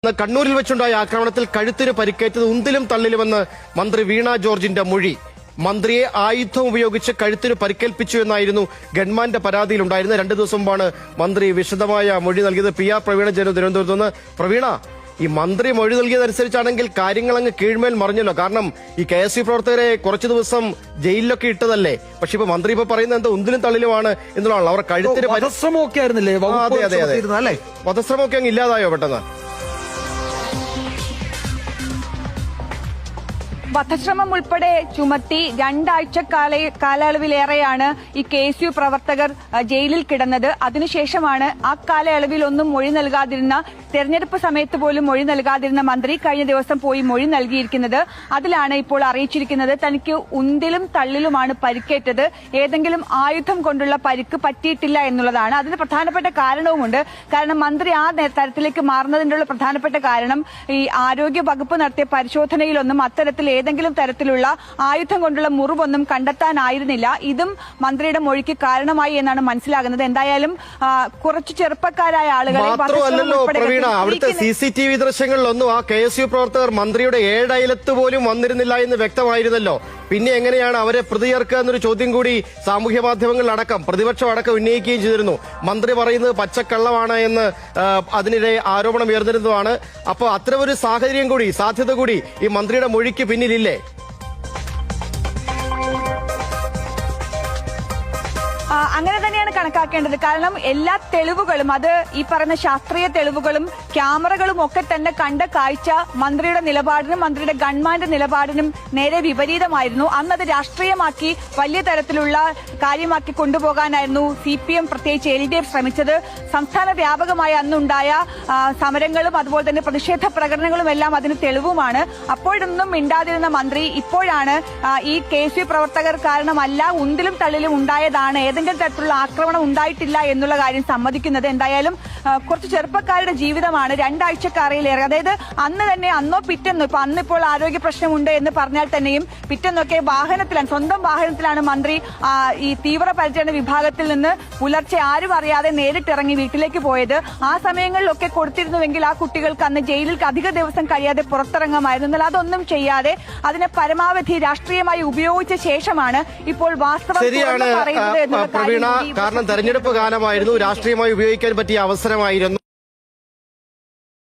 കണ്ണൂരിൽ വെച്ചുണ്ടായ ആക്രമണത്തിൽ കഴുത്തിന് പരിക്കേറ്റത് ഉന്തിലും തള്ളിലുമെന്ന് മന്ത്രി വീണ ജോർജിന്റെ മൊഴി. മന്ത്രിയെ ആയുധം ഉപയോഗിച്ച് കഴുത്തിന് പരിക്കേൽപ്പിച്ചു എന്നായിരുന്നു ഗവൺമെന്റ് പരാതിയിലുണ്ടായിരുന്നത്. 2 ദിവസം മുമ്പാണ് മന്ത്രി വിശദമായ മൊഴി നൽകിയത്. പി ആർ പ്രവീണ തിരുവനന്തപുരത്ത് നിന്ന്. പ്രവീണ, ഈ മന്ത്രി മൊഴി നൽകിയതനുസരിച്ചാണെങ്കിൽ കാര്യങ്ങൾ അങ്ങ് കീഴ്മേൽ മറിഞ്ഞല്ലോ. കാരണം ഈ KSU പ്രവർത്തകരെ കുറച്ചു ദിവസം ജയിലിലൊക്കെ ഇട്ടതല്ലേ. പക്ഷെ ഇപ്പൊ മന്ത്രി ഇപ്പൊ പറയുന്നത് എന്താ ഉന്തിലും തള്ളിലുമാണ് എന്നുള്ളതാണ്. അവർ കഴുത്തിന് വധശ്രമമൊക്കെ ആയിരുന്നില്ലേ? അതെ, വധശ്രമമൊക്കെ അങ്ങ് ഇല്ലാതായോ പെട്ടെന്ന്? വധശ്രമം ഉൾപ്പെടെ ചുമത്തി 2 ആഴ്ച കാലയളവിലേറെയാണ് ഈ KSU പ്രവർത്തകർ ജയിലിൽ കിടന്നത്. അതിനുശേഷമാണ് ആ കാലയളവിലൊന്നും മൊഴി നൽകാതിരുന്ന, തെരഞ്ഞെടുപ്പ് സമയത്ത് പോലും മൊഴി നൽകാതിരുന്ന മന്ത്രി കഴിഞ്ഞ ദിവസം പോയി മൊഴി നൽകിയിരിക്കുന്നത്. അതിലാണ് ഇപ്പോൾ അറിയിച്ചിരിക്കുന്നത് തനിക്ക് ഉന്തിലും തള്ളിലുമാണ് പരിക്കേറ്റത്, ഏതെങ്കിലും ആയുധം കൊണ്ടുള്ള പരിക്ക് പറ്റിയിട്ടില്ല എന്നുള്ളതാണ്. അതിന് പ്രധാനപ്പെട്ട കാരണവുമുണ്ട്. കാരണം മന്ത്രി ആ തരത്തിലേക്ക് മാറുന്നതിനുള്ള പ്രധാനപ്പെട്ട കാരണം ഈ ആരോഗ്യ വകുപ്പ് നടത്തിയ പരിശോധനയിലൊന്നും അത്തരത്തിൽ ഏതെങ്കിലും തരത്തിലുള്ള ആയുധം കൊണ്ടുള്ള മുറിവൊന്നും കണ്ടെത്താനായിരുന്നില്ല. ഇതും മന്ത്രിയുടെ മൊഴിക്ക് കാരണമായി എന്നാണ് മനസ്സിലാകുന്നത്. എന്തായാലും കുറച്ച് ചെറുപ്പക്കാരായ ആളുകളെ അവിടുത്തെ CCTV ദൃശ്യങ്ങളിലൊന്നും ആ KSU പ്രവർത്തകർ മന്ത്രിയുടെ 7 അയലത്ത് പോലും വന്നിരുന്നില്ല എന്ന് വ്യക്തമായിരുന്നല്ലോ. പിന്നെ എങ്ങനെയാണ് അവരെ പ്രതി ചേർക്കുക എന്നൊരു ചോദ്യം കൂടി സാമൂഹ്യ മാധ്യമങ്ങളിലടക്കം പ്രതിപക്ഷം അടക്കം ഉന്നയിക്കുകയും ചെയ്തിരുന്നു. മന്ത്രി പറയുന്നത് പച്ചക്കള്ളമാണ് എന്ന് അതിനിടെ ആരോപണം ഉയർന്നിരുന്നതാണ്. അപ്പോൾ അത്തരമൊരു സാഹചര്യം കൂടി, സാധ്യത കൂടി ഈ മന്ത്രിയുടെ മൊഴിക്ക് പിന്നിലില്ലേ? അങ്ങനെ തന്നെയാണ് കണക്കാക്കേണ്ടത്. കാരണം എല്ലാ തെളിവുകളും, അത് ഈ പറയുന്ന ശാസ്ത്രീയ തെളിവുകളും ക്യാമറകളും ഒക്കെ തന്നെ കണ്ട കാഴ്ച മന്ത്രിയുടെ നിലപാടിനും മന്ത്രിയുടെ ഗവൺമെന്റ് നിലപാടിനും നേരെ വിപരീതമായിരുന്നു. അന്നത് രാഷ്ട്രീയമാക്കി വലിയ തരത്തിലുള്ള കാര്യമാക്കി കൊണ്ടുപോകാനായിരുന്നു CPM, പ്രത്യേകിച്ച് LDF ശ്രമിച്ചത്. സംസ്ഥാന വ്യാപകമായി അന്നുണ്ടായ സമരങ്ങളും അതുപോലെ തന്നെ പ്രതിഷേധ പ്രകടനങ്ങളും എല്ലാം അതിന് തെളിവുമാണ്. അപ്പോഴൊന്നും മിണ്ടാതിരുന്ന മന്ത്രി ഇപ്പോഴാണ് ഈ KSU പ്രവർത്തകർ കാരണമല്ല, ഉന്തിലും തള്ളിലും ഉണ്ടായതാണ്, ഏതെങ്കിലും തരത്തിലുള്ള ആക്രമണം ഉണ്ടായിട്ടില്ല എന്നുള്ള കാര്യം സമ്മതിക്കുന്നത്. എന്തായാലും കുറച്ച് ചെറുപ്പക്കാരുടെ ജീവിതമാണ് 2 ആഴ്ചക്കാലയിലേറെ. അതായത് അന്ന് തന്നെ, അന്നോ പിറ്റെന്നോ, ഇപ്പൊ അന്നിപ്പോൾ ആരോഗ്യ പ്രശ്നമുണ്ട് എന്ന് പറഞ്ഞാൽ തന്നെയും പിറ്റെന്നൊക്കെ വാഹനത്തിലാണ്, സ്വന്തം വാഹനത്തിലാണ് മന്ത്രി ഈ തീവ്രപരിചരണ വിഭാഗത്തിൽ നിന്ന് പുലർച്ചെ ആരും അറിയാതെ നേരിട്ടിറങ്ങി വീട്ടിലേക്ക് പോയത്. ആ സമയങ്ങളിലൊക്കെ കൊടുത്തിരുന്നുവെങ്കിൽ ആ കുട്ടികൾക്ക് അന്ന് ജയിലിൽ അധിക ദിവസം കഴിയാതെ പുറത്തിറങ്ങാമായിരുന്നു. എന്നാൽ അതൊന്നും ചെയ്യാതെ അതിനെ പരമാവധി രാഷ്ട്രീയമായി ഉപയോഗിച്ച ശേഷമാണ് ഇപ്പോൾ വാസ്തവം പറയുന്നത്. കാരണം തെരഞ്ഞെടുപ്പ് കാലമായിരുന്നു, രാഷ്ട്രീയമായി ഉപയോഗിക്കാൻ പറ്റിയ അവസരമായിരുന്നു.